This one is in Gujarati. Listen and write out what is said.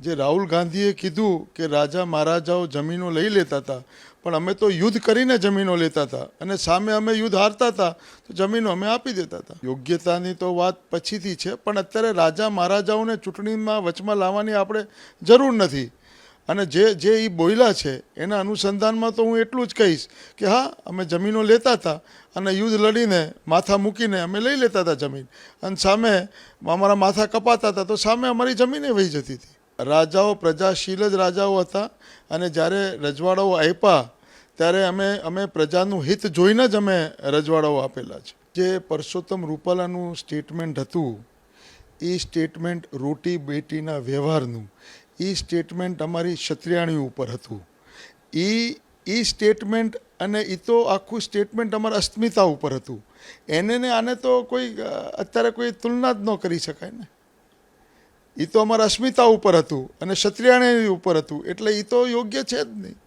જે રાહુલ ગાંધીએ કીધું કે રાજા મહારાજાઓ જમીનો લઈ લેતા હતા, પણ અમે તો યુદ્ધ કરીને જમીનો લેતા હતા અને સામે અમે યુદ્ધ હારતા હતા તો જમીનો અમે આપી દેતા હતા. યોગ્યતાની તો વાત પછીથી છે, પણ અત્યારે રાજા મહારાજાઓને ચૂંટણીમાં વચમાં લાવવાની આપણે જરૂર નથી. અને જે એ બોલ્યા છે એના અનુસંધાનમાં તો હું એટલું જ કહીશ કે હા, અમે જમીનો લેતા હતા અને યુદ્ધ લડીને માથા મૂકીને અમે લઈ લેતા હતા જમીન, અને સામે અમારા માથા કપાતા હતા તો સામે અમારી જમીને વહી જતી હતી. રાજાઓ પ્રજાશીલ જ રાજાઓ હતા, અને જ્યારે રજવાડાઓ આપ્યા ત્યારે અમે પ્રજાનું હિત જોઈને જ અમે રજવાડાઓ આપેલા છે. જે પરસોત્તમ રૂપાલાનું સ્ટેટમેન્ટ હતું, એ સ્ટેટમેન્ટ રોટી બેટીના વ્યવહારનું, એ સ્ટેટમેન્ટ અમારી ક્ષત્રિયાણીઓ ઉપર હતું. એ સ્ટેટમેન્ટ અને એ તો આખું સ્ટેટમેન્ટ અમારા અસ્મિતા ઉપર હતું. એને ને આને તો કોઈ અત્યારે કોઈ તુલના જ ન કરી શકાય ને. એ તો અમારા અસ્મિતા ઉપર હતું અને ક્ષત્રિયાણી ઉપર હતું, એટલે એ તો યોગ્ય છે જ નહીં.